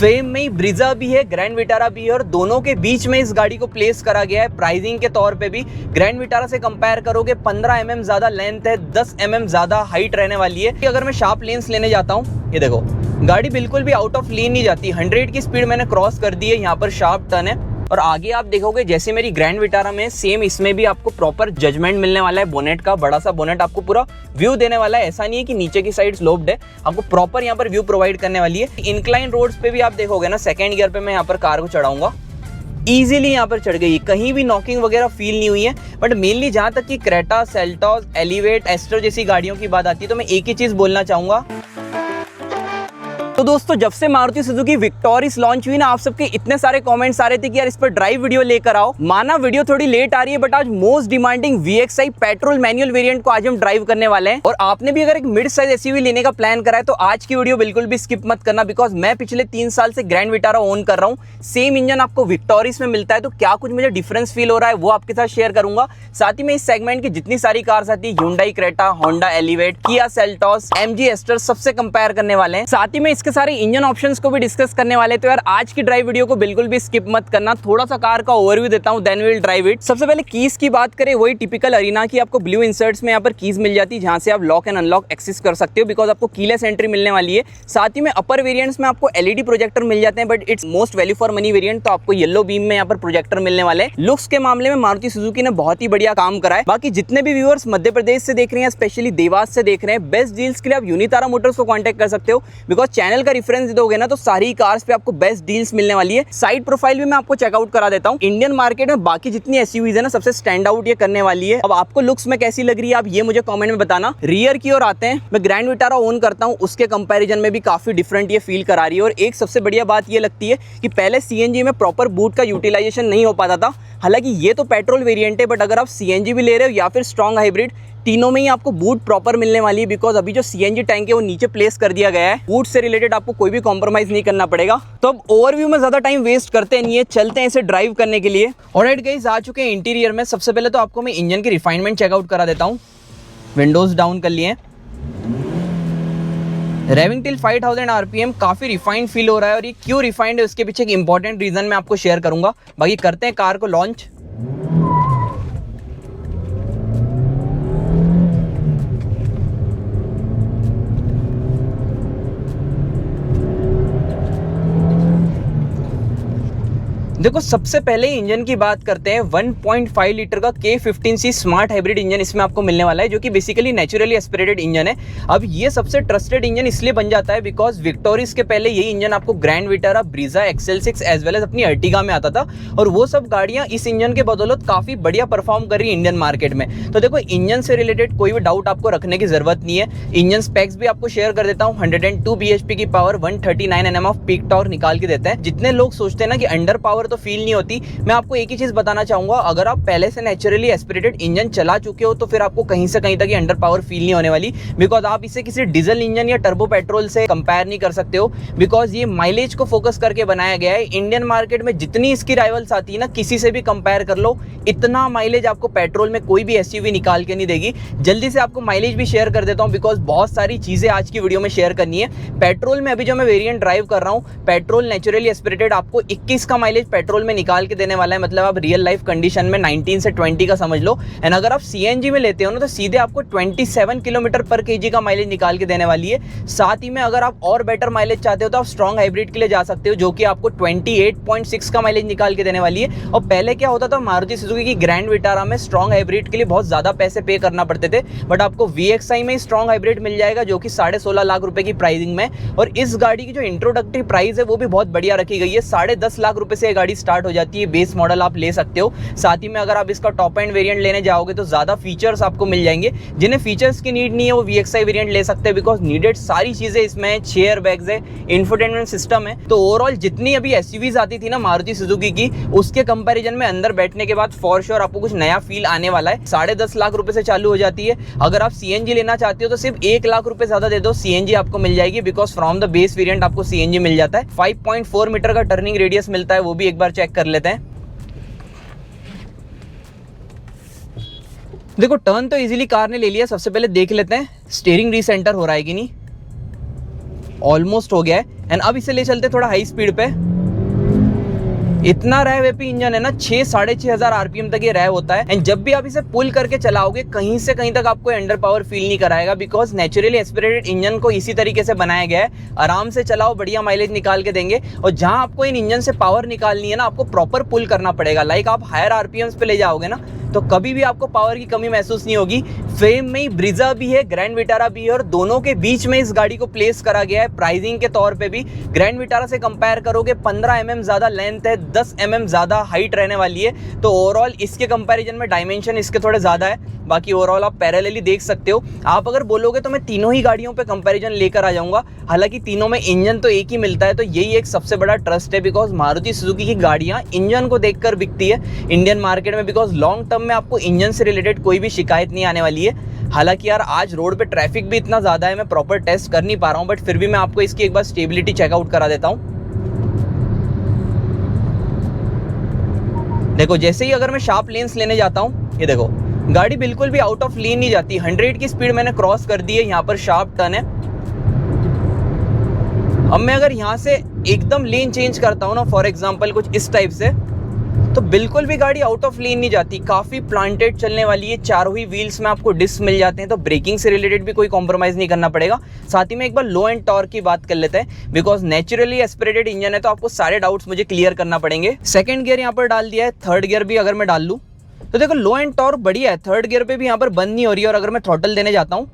Fame में ही Brezza भी है, ग्रैंड विटारा भी है और दोनों के बीच में इस गाड़ी को प्लेस करा गया है। प्राइसिंग के तौर पे भी ग्रैंड विटारा से कंपेयर करोगे 15 mm ज्यादा लेंथ है, 10 mm ज्यादा हाइट रहने वाली है। अगर मैं शार्प लेन्स लेने जाता हूँ, ये देखो गाड़ी बिल्कुल भी आउट ऑफ लेन नहीं जाती। 100 की स्पीड मैंने क्रॉस कर दी है, यहाँ पर शार्प टर्न है। और आगे आप देखोगे जैसे मेरी ग्रैंड विटारा में सेम इसमें भी आपको प्रॉपर जजमेंट मिलने वाला है। बोनेट का बड़ा सा बोनेट आपको पूरा व्यू देने वाला है। ऐसा नहीं है कि नीचे की साइड स्लोप्ड है, आपको प्रॉपर यहाँ पर व्यू प्रोवाइड करने वाली है। इंक्लाइन रोड्स पे भी आप देखोगे ना, सेकंड गियर पे मैं यहाँ पर कार को चढ़ाऊंगा, इजीली यहाँ पर चढ़ गई, कहीं भी नॉकिंग वगैरह फील नहीं हुई है। बट मेनली जहां तक कि क्रेटा, सेल्टॉस, एलिवेट, एस्टर जैसी गाड़ियों की बात आती है तो मैं एक ही चीज बोलना चाहूंगा। तो दोस्तों, जब से मारुति सुजुकी विक्टोरिस लॉन्च हुई ना, आप सबके इतने सारे कमेंट्स आ रहे थे कि यार इस पर ड्राइव वीडियो लेकर आओ। माना वीडियो थोड़ी लेट आ रही है, बट आज most demanding VXI petrol manual variant को आज हम ड्राइव करने वाले हैं। और आपने भी अगर एक मिड साइज SUV लेने का प्लान करा है तो आज की वीडियो बिल्कुल भी स्किप मत करना, बिकॉज मैं पिछले 3 साल से ग्रैंड विटारा ओन कर रहा हूँ। सेम इंजन आपको विक्टोरिस में मिलता है, तो क्या कुछ मुझे डिफरेंस फील हो रहा है वो आपके साथ शेयर करूंगा। साथ ही में इस सेगमेंट की जितनी सारी कार्स आती है, Hyundai Creta, Honda Elevate, Kia Seltos, MG Astor, सबसे कंपेयर करने वाले हैं। साथ ही में इसके सारे इंजन ऑप्शंस को भी डिस्कस करने वाले। तो यार आज की ड्राइव वीडियो को बिल्कुल भी स्किप मत करना। थोड़ा सा कार का ओवरव्यू देता हूं, then we will drive it. सबसे पहले कीज की बात करें, वही टिपिकल अरीना की आपको ब्लू इंसर्ट्स में यहाँ पर कीज मिल जाती है, जहां से आप लॉक एंड अनलॉक एक्सेस कर सकते हो, बिकॉज आपको कीलेस एंट्री मिलने वाली है। साथ ही में अपर वेरिएंट्स में आपको LED प्रोजेक्टर मिल जाते हैं, but it's most value for money variant, तो आपको येलो बीम में यहाँ पर प्रोजेक्टर मिलने वाले हैं। लुक्स के मामले में मारुति सुजुकी ने बहुत ही बढ़िया काम करा है। बाकी जितने भी व्यूअर्स मध्य प्रदेश से देख रहे हैं, स्पेशली देवास से देख रहे हैं, बेस्ट डील्स के लिए आप यूनितारा मोटर्स को कॉन्टैक्ट कर सकते हो, बिकॉज चैनल का रेफरेंस दोगे ना तो सारी कार्स पे आपको बेस्ट डील्स मिलने वाली है। साइड प्रोफाइल भी मैं आपको चेकआउट करा देता हूं। इंडियन मार्केट में बाकी जितनी SUVs है ना, सबसे स्टैंड आउट ये करने वाली है। अब आपको लुक्स में कैसी लग रही है, आप ये मुझे कमेंट में बताना। रियर की ओर आते हैं, मैं ग्रैंड विटारा ओन करता हूं, उसके कंपैरिजन में भी काफी डिफरेंट ये फील करा रही है। और एक सबसे बढ़िया बात ये लगती है कि पहले CNG में प्रॉपर बूट का यूटिलाइजेशन नहीं हो पाता था। हालांकि ये तो पेट्रोल वेरिएंट है, बट अगर आप CNG भी ले रहे हो या फिर स्ट्रॉन्ग हाइब्रिड, तीनों में ही आपको बूट प्रॉपर मिलने वाली है, बिकॉज अभी जो CNG टैंक है वो नीचे प्लेस कर दिया गया है। बूट से रिलेटेड आपको कोई भी कॉम्प्रोमाइज नहीं करना पड़ेगा। तो अब ओवरव्यू में ज्यादा टाइम वेस्ट करते नहीं है, चलते हैं इसे ड्राइव करने के लिए। ऑलराइट गाइस, आ चुके हैं इंटीरियर में। सबसे पहले तो आपको मैं इंजन की रिफाइनमेंट चेकआउट करा देता हूँ। विंडोज डाउन कर लिए, रेविंग टिल 5000 RPM, काफी रिफाइंड फील हो रहा है। और ये क्यों रिफाइंड है उसके पीछे एक इंपॉर्टेंट रीजन मैं आपको शेयर करूंगा। बाकी करते हैं कार को लॉन्च। देखो, सबसे पहले इंजन की बात करते हैं। 1.5 लीटर का K15C स्मार्ट हाइब्रिड इंजन इसमें आपको मिलने वाला है, जो कि बेसिकली नेचुरली एस्पिरेटेड इंजन है। अब ये सबसे ट्रस्टेड इंजन इसलिए बन जाता है बिकॉज विक्टोरिस के पहले यही इंजन आपको Grand Vitara, Brezza, XL6 as well as अपनी अर्टिगा में आता था, और वो सब गाड़ियां इस इंजन के बदौलत काफी बढ़िया परफॉर्म कर रही है इंडियन मार्केट में। तो देखो, इंजन से रिलेटेड कोई भी डाउट आपको रखने की जरूरत नहीं है। इंजन स्पेक्स भी आपको शेयर कर देता हूँ। 102 bhp की power, 139 Nm off peak torque निकाल के देता है। जितने लोग सोचते हैं ना कि अंडर पावर तो फील नहीं होती, मैं आपको एक ही चीज बताना चाहूंगा, अगर आप पहले से नेचुरली एस्पिरेटेड इंजन चला चुके हो तो फिर आपको कहीं से कहीं तक अंडर पावर फील नहीं होने वाली, बिकॉज आप इसे किसी डीजल इंजन या टर्बो पेट्रोल से कंपेयर नहीं कर सकते हो, बिकॉज ये माइलेज को फोकस करके बनाया गया है। इंडियन मार्केट में जितनी इसकी राइवल्स आती है ना, किसी से भी कंपेयर कर लो, इतना माइलेज आपको पेट्रोल में कोई भी SUV निकाल के नहीं देगी। जल्दी से आपको माइलेज भी शेयर कर देता हूं, बिकॉज बहुत सारी चीजें आज की वीडियो में शेयर करनी है। पेट्रोल में अभी जो मैं वेरिएंट ड्राइव कर रहा हूं, पेट्रोल नेचुरली एस्पिरेटेड, आपको 21 का माइलेज पेट्रोल में निकाल के देने वाला है। मतलब आप रियल लाइफ कंडीशन में 19 से 20 का समझ लो। एंड अगर आप CNG में लेते हो ना, तो सीधे आपको 27 किलोमीटर पर kg का माइलेज निकाल के देने वाली है। साथ ही में अगर आप और बेटर माइलेज चाहते हो तो आप स्ट्रॉन्ग हाइब्रिड के लिए जा सकते हो, जो कि आपको 28.6 का माइलेज निकाल के देने वाली है। और पहले क्या होता था, मारुति सुजुकी की ग्रैंड विटारा में स्ट्रॉन्ग हाइब्रिड के लिए बहुत ज्यादा पैसे पे करना पड़ते थे, बट आपको VXI में स्ट्रॉन्ग हाइब्रिड मिल जाएगा, जो कि 16.5 लाख रुपए की प्राइसिंग में। और इस गाड़ी की जो इंट्रोडक्टरी प्राइस है वो भी बहुत बढ़िया रखी गई है। 10.5 लाख रुपए से गाड़ी स्टार्ट हो जाती है, बेस मॉडल आप ले सकते हो। साथ ही में अगर आप इसका टॉप एंड वेरिएंट लेने जाओगे तो ज्यादा फीचर्स आपको मिल जाएंगे। जिन्हें फीचर्स की नीड नहीं है वो VXI वेरिएंट ले सकते हैं, बिकॉज नीडेड सारी चीजें इसमें, चेयर बैग्स है, इंफोटेनमेंट सिस्टम है। तो ओवरऑल जितनी अभी SUVs आती थी ना मारुति सुजुकी की, उसके कंपैरिजन में अंदर बैठने के बाद फॉर श्योर आपको कुछ नया फील आने वाला है। 10.5 लाख रुपए से चालू हो जाती है। अगर आप CNG लेना चाहते हो तो सिर्फ 1 लाख रुपए ज्यादा दे दो, CNG आपको मिल जाएगी, because from the base variant आपको CNG मिल जाता है। 5.4 मीटर का टर्निंग रेडियस मिलता है, वो भी एक बार चेक कर लेते हैं। देखो, टर्न तो इजीली कार ने ले लिया। सबसे पहले देख लेते हैं स्टीयरिंग रीसेंटर हो रहा है कि नहीं। ऑलमोस्ट हो गया है। एंड अब इसे ले चलते थोड़ा हाई स्पीड पे। इतना रैव एपी इंजन है ना, 6,500 आरपीएम तक ये रैव होता है। एंड जब भी आप इसे पुल करके चलाओगे कहीं से कहीं तक आपको अंडर पावर फील नहीं कराएगा, बिकॉज नेचुरली एस्पिरेटेड इंजन को इसी तरीके से बनाया गया है। आराम से चलाओ, बढ़िया माइलेज निकाल के देंगे। और जहां आपको इन इंजन से पावर निकालनी है ना, आपको प्रॉपर पुल करना पड़ेगा। लाइक आप हायर आरपीएम्स पे ले जाओगे ना तो कभी भी आपको पावर की कमी महसूस नहीं होगी। फेम में ही ब्रीजा भी है, ग्रैंड विटारा भी है, और दोनों के बीच में इस गाड़ी को प्लेस करा गया है। प्राइसिंग के तौर पे भी ग्रैंड विटारा से कंपेयर करोगे 15 mm ज़्यादा लेंथ है, 10 mm ज़्यादा हाइट रहने वाली है। तो ओवरऑल इसके कंपैरिजन में डायमेंशन इसके थोड़े ज़्यादा है। बाकी ओवरऑल आप पैरेलली देख सकते हो। आप अगर बोलोगे तो मैं तीनों ही गाड़ियों पे कंपैरिजन लेकर आ जाऊंगा। हालांकि तीनों में इंजन तो एक ही मिलता है, तो यही एक सबसे बड़ा ट्रस्ट है, बिकॉज मारुति सुजुकी की गाड़ियां इंजन को देखकर बिकती है इंडियन मार्केट में। बिकॉज लॉन्ग टर्म में आपको इंजन से रिलेटेड कोई भी शिकायत नहीं आने वाली है। हालांकि यार आज रोड पे ट्रैफिक भी इतना ज़्यादा है, मैं प्रॉपर टेस्ट कर नहीं पा रहा हूँ, बट फिर भी मैं आपको इसकी एक बार स्टेबिलिटी चेकआउट करा देता हूँ। देखो जैसे ही अगर मैं शार्प लेन्स लेने जाता हूँ, ये देखो गाड़ी बिल्कुल भी आउट ऑफ लेन नहीं जाती। 100 की स्पीड मैंने क्रॉस कर दी है। यहाँ पर शार्प टर्न है। अब मैं अगर यहाँ से एकदम लेन चेंज करता हूँ ना, फॉर एग्जांपल कुछ इस टाइप से, तो बिल्कुल भी गाड़ी आउट ऑफ लेन नहीं जाती। काफी प्लांटेड चलने वाली है। चारों ही व्हील्स में आपको डिस्क मिल जाते हैं, तो ब्रेकिंग से रिलेटेड भी कोई कॉम्प्रोमाइज नहीं करना पड़ेगा। साथ ही में एक बार लो एंड टॉर्क की बात कर लेते हैं, बिकॉज नेचुरली एस्पिरेटेड इंजन है तो आपको सारे डाउट्स मुझे क्लियर करना पड़ेंगे। सेकंड गियर यहाँ पर डाल दिया है, थर्ड गियर भी अगर मैं डाल लूँ तो देखो लो एंड टॉर्क बढ़िया है। थर्ड गियर पे भी यहाँ पर बंद नहीं हो रही है। और अगर मैं थ्रॉटल देने जाता हूँ,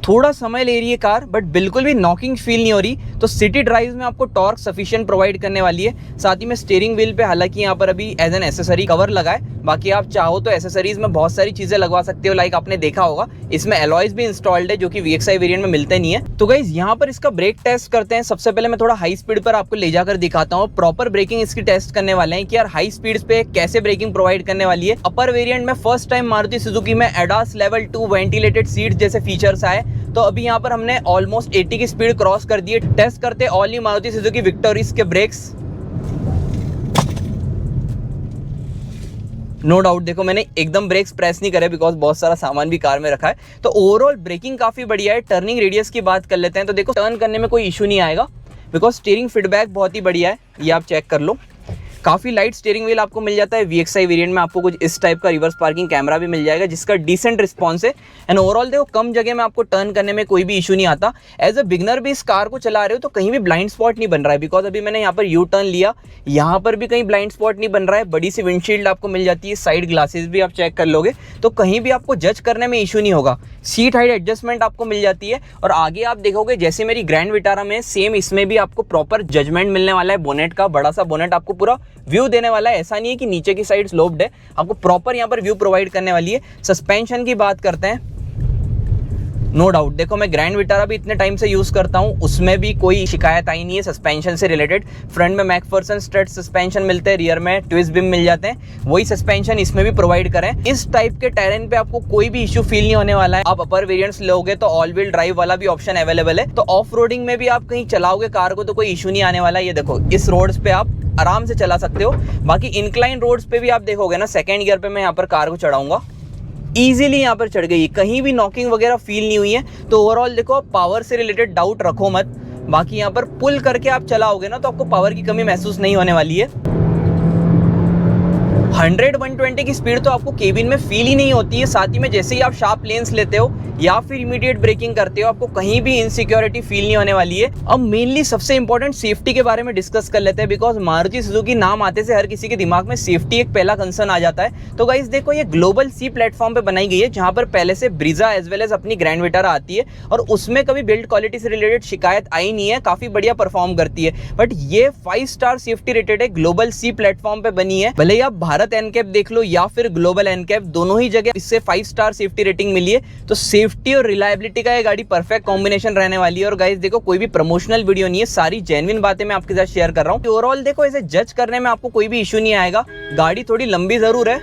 थोड़ा समय ले रही है कार, बट बिल्कुल भी नॉकिंग फील नहीं हो रही। तो सिटी ड्राइव में आपको टॉर्क सफिशिएंट प्रोवाइड करने वाली है। साथ ही में स्टीयरिंग व्हील पे हालांकि यहाँ पर अभी एज एन एसेसरी कवर लगा है। बाकी आप चाहो तो एसेसरीज में बहुत सारी चीजें लगवा सकते हो। लाइक आपने देखा होगा इसमें एलॉयज भी इंस्टॉल्ड है, जो कि VXI वेरिएंट में मिलते नहीं है। तो गाइज यहाँ पर इसका ब्रेक टेस्ट करते हैं। सबसे पहले मैं थोड़ा हाई स्पीड पर आपको ले जाकर दिखाता हूँ। प्रॉपर ब्रेकिंग इसकी टेस्ट करने वाले हैं कि यार हाई स्पीड पे कैसे ब्रेकिंग प्रोवाइड करने वाली है। अपर वेरिएंट में फर्स्ट टाइम मारुति सुजुकी में ADAS लेवल 2 वेंटिलेटेड सीट जैसे फीचर्स आए। तो अभी यहाँ पर हमने ऑलमोस्ट 80 की स्पीड क्रॉस कर दी है। टेस्ट करते all new Maruti Suzuki Victoris के ब्रेक्स। नो डाउट देखो मैंने एकदम ब्रेक्स प्रेस नहीं करे, बिकॉज बहुत सारा सामान भी कार में रखा है। तो ओवरऑल ब्रेकिंग काफी बढ़िया है। टर्निंग रेडियस की बात कर लेते हैं, तो देखो टर्न करने में कोई इशू नहीं आएगा, बिकॉज स्टीयरिंग फीडबैक बहुत ही बढ़िया है। ये आप चेक कर लो। काफी लाइट स्टीयरिंग व्हील आपको मिल जाता है। VXI वेरिएंट में आपको कुछ इस टाइप का रिवर्स पार्किंग कैमरा भी मिल जाएगा, जिसका डिसेंट रिस्पॉन्स है। एंड ओवरऑल देखो कम जगह में आपको टर्न करने में कोई भी इशू नहीं आता। एज अ बिगनर भी इस कार को चला रहे हो तो कहीं भी ब्लाइंड स्पॉट नहीं बन रहा है, बिकॉज अभी मैंने यहाँ पर यू टर्न लिया, यहाँ पर भी कहीं ब्लाइंड स्पॉट नहीं बन रहा है। बड़ी सी विंडशील्ड आपको मिल जाती है। साइड ग्लासेस भी आप चेक कर लोगे तो कहीं भी आपको जज करने में इशू नहीं होगा। सीट हाइट एडजस्टमेंट आपको मिल जाती है। और आगे आप देखोगे जैसे मेरी ग्रैंड विटारा में, सेम इसमें भी आपको प्रॉपर जजमेंट मिलने वाला है। बोनेट का बड़ा सा बोनेट आपको पूरा व्यू देने वाला है। ऐसा नहीं है कि नीचे की साइड स्लोप्ड है, आपको प्रॉपर यहाँ पर व्यू प्रोवाइड करने वाली है। सस्पेंशन की बात करते हैं, नो डाउट देखो मैं ग्रैंड विटारा भी इतने टाइम से यूज करता हूँ, उसमें भी कोई शिकायत आई नहीं है सस्पेंशन से रिलेटेड। फ्रंट में मैकफर्सन स्ट्रेट सस्पेंशन मिलते हैं, रियर में ट्विस्ट बीम मिल जाते हैं। वही सस्पेंशन इसमें भी प्रोवाइड करें। इस टाइप के टेरेन पे आपको कोई भी इशू फील नहीं होने वाला है। आप अपर वेरिएंट्स लोगे तो ऑल व्हील ड्राइव वाला भी ऑप्शन अवेलेबल है। तो ऑफ रोडिंग में भी आप कहीं चलाओगे कार को तो कोई इशू नहीं आने वाला है। ये देखो इस रोड्स पे आप आराम से चला सकते हो। बाकी इंक्लाइन रोड्स पे भी आप देखोगे ना, सेकेंड गियर पे मैं यहाँ पर कार को चढ़ाऊंगा, इजीली यहाँ पर चढ़ गई, कहीं भी नॉकिंग वगैरह फील नहीं हुई है। तो ओवरऑल देखो आप पावर से रिलेटेड डाउट रखो मत। बाकी यहाँ पर पुल करके आप चलाओगे ना तो आपको पावर की कमी महसूस नहीं होने वाली है। 100-120 की स्पीड तो आपको केबिन में फील ही नहीं होती है। साथ ही में जैसे ही आप शार्प लेन्स लेते हो या फिर इमीडिएट ब्रेकिंग करते हो, आपको कहीं भी इनसिक्योरिटी फील नहीं होने वाली है। अब मेनली सबसे इंपॉर्टेंट सेफ्टी के बारे में डिस्कस कर लेते हैं, बिकॉज मारुति सुजुकी नाम आते से हर किसी के दिमाग में सेफ्टी एक पहला कंसर्न आ जाता है। तो गाइस देखो ये ग्लोबल सी प्लेटफॉर्म पे बनाई गई है, जहां पर पहले से ब्रीजा एज वेल एज अपनी ग्रैंड विटारा आती है और उसमें कभी बिल्ड क्वालिटी से रिलेटेड शिकायत आई नहीं है, काफी बढ़िया परफॉर्म करती है। बट ये 5 स्टार सेफ्टी रेटेड है, ग्लोबल सी प्लेटफॉर्म पे बनी है। भले ही आप भारत एनकैप देख लो या फिर ग्लोबल एनकैप, दोनों ही जगह इससे 5 स्टार सेफ्टी रेटिंग मिली है। तो सेफ्टी और रिलायबिलिटी का ये गाड़ी परफेक्ट कॉम्बिनेशन रहने वाली है। और गाइस देखो कोई भी प्रमोशनल वीडियो नहीं है, सारी जेन्युइन बातें मैं आपके साथ शेयर कर रहा हूँ। ओवरऑल देखो इसे जज करने में आपको कोई भी इशू नहीं आएगा। गाड़ी थोड़ी लंबी जरूर है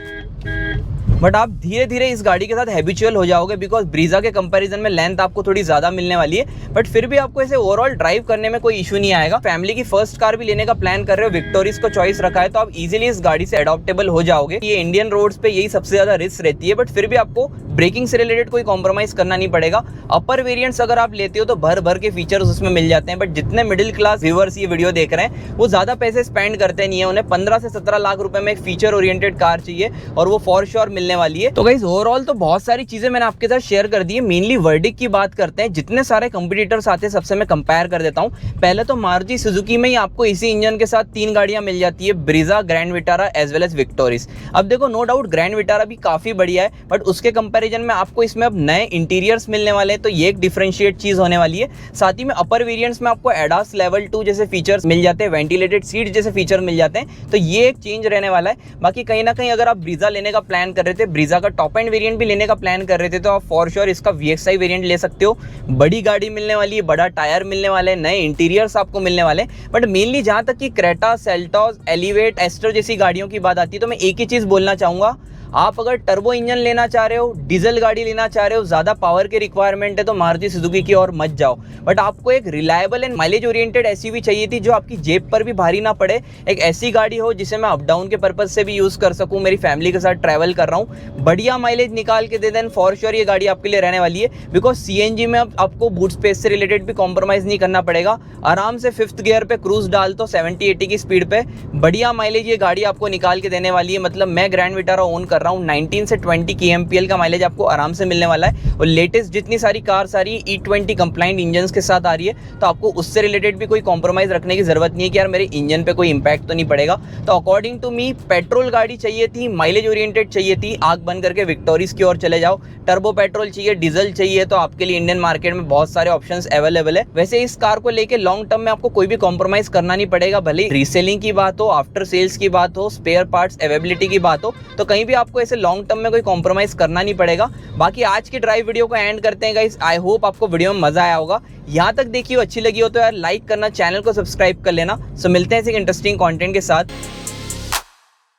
बट आप धीरे धीरे इस गाड़ी के साथ हैबिचुअल हो जाओगे, बिकॉज ब्रीजा के कंपैरिजन में लेंथ आपको थोड़ी ज़्यादा मिलने वाली है, बट फिर भी आपको ऐसे ओवरऑल ड्राइव करने में कोई इशू नहीं आएगा। फैमिली की फर्स्ट कार भी लेने का प्लान कर रहे हो, विक्टोरिस को चॉइस रखा है, तो आप इजीली इस गाड़ी से अडॉप्टेबल हो जाओगे। ये इंडियन रोड्स पे यही सबसे ज़्यादा रिस्क रहती है, बट फिर भी आपको ब्रेकिंग से रिलेटेड कोई कॉम्प्रोमाइज करना नहीं पड़ेगा। अपर वेरिएंट्स अगर आप लेते हो तो भर भर के फीचर्स उसमें मिल जाते हैं, बट जितने मिडिल क्लास व्यूअर्स ये वीडियो देख रहे हैं वो ज़्यादा पैसे स्पेंड करते नहीं है। उन्हें 15 से 17 लाख रुपए में एक फीचर ओरिएंटेड कार चाहिए और वो फॉर श्योर मिलने वाली है। तो गाइस ओवरऑल तो बहुत सारी चीजें मैंने आपके साथ शेयर कर दी है। मेनली वर्डिक्ट की बात करते हैं, जितने सारे कंपटीटर्स आते हैं सबसे मैं कंपेयर कर देता हूँ। पहले तो मारुति सुजुकी में ही आपको इसी इंजन के साथ 3 गाड़ियां मिल जाती है, Brezza, Grand Vitara as well as Victoris. अब देखो नो डाउट ग्रैंड विटारा भी काफी बढ़िया है, बट उसके कंपैरिजन में आपको इसमें अब नए इंटीरियर्स मिलने वाले हैं, तो ये एक डिफरेंशिएट चीज होने वाली है। साथ ही में अपर वेरिएंट्स में आपको एडास लेवल 2 जैसे फीचर्स मिल जाते हैं, वेंटिलेटेड सीट जैसे फीचर मिल जाते हैं, तो ये एक चेंज रहने वाला है। बाकी कहीं ना कहीं अगर आप ब्रीजा लेने का प्लान कर रहे थे, ब्रीजा का टॉप एंड वेरिएंट भी लेने का प्लान कर रहे थे, तो आप फॉर श्योर इसका VXI वेरिएंट ले सकते हो। बड़ी गाड़ी मिलने वाली है, बड़ा टायर मिलने वाले हैं, नए इंटीरियर्स आपको मिलने वाले हैं। बट मेनली जहां तक कि क्रेटा, सेल्टॉस, एलिवेट, एस्टर जैसी गाड़ियों की बात आती है, तो मैं एक ही चीज बोलना चाहूंगा, आप अगर टर्बो इंजन लेना चाह रहे हो, डीजल गाड़ी लेना चाह रहे हो, ज़्यादा पावर के रिक्वायरमेंट है, तो मारुति सुजुकी की ओर मत जाओ। बट आपको एक reliable and mileage oriented SUV चाहिए थी, जो आपकी जेब पर भी भारी ना पड़े। एक ऐसी गाड़ी हो जिसे मैं अप डाउन के पर्पज से भी यूज़ कर सकूँ, मेरी फैमिली के साथ ट्रैवल कर रहा हूँ, बढ़िया माइलेज निकाल के दे दें, फॉर श्योर ये गाड़ी आपके लिए रहने वाली है। बिकॉज CNG में अब आपको बूट स्पेस से रिलेटेड भी कॉम्प्रोमाइज़ नहीं करना पड़ेगा। आराम से 5th गियर पे क्रूज डाल तो 70-80 की स्पीड पे बढ़िया माइलेज ये गाड़ी आपको निकाल के देने वाली है। मतलब मैं ग्रैंड विटारा ओन कर रहा हूँ, 19 से 20 kmpl का माइलेज आपको आराम से मिलने वाला है। और लेटेस्ट जितनी सारी कार्स आ रही है E20 कंप्लाइंट इंजन के साथ आ रही है, तो आपको उससे रिलेटेड भी कोई कॉम्प्रोमाइज रखने की जरूरत नहीं है कि यार मेरे इंजन पे कोई इंपैक्ट तो नहीं पड़ेगा। तो अकॉर्डिंग टू मी पेट्रोल गाड़ी चाहिए थी, माइलेज ओरिएंटेड चाहिए थी, आंख बंद करके विक्टोरिस की ओर चले जाओ। टर्बो पेट्रोल चाहिए, डीजल चाहिए, तो आपके लिए इंडियन मार्केट में बहुत सारे ऑप्शंस अवेलेबल है। वैसे इस कार को लेके लॉन्ग टर्म में आपको कोई भी कॉम्प्रोमाइज करना नहीं पड़ेगा, भले रीसेलिंग की बात हो, आफ्टर सेल्स की बात हो, स्पेयर पार्ट्स अवेलेबिलिटी की बात हो, तो कहीं भी आपको ऐसे लॉन्ग टर्म में कोई कॉम्प्रोमाइज करना नहीं पड़ेगा। बाकी आज की ड्राइव वीडियो को एंड करते हैं गाइस। आई होप आपको वीडियो में मजा आया होगा। यहाँ तक देखी हो, अच्छी लगी हो तो यार लाइक करना, चैनल को सब्सक्राइब कर लेना। सो मिलते हैं ऐसे इंटरेस्टिंग कंटेंट के साथ।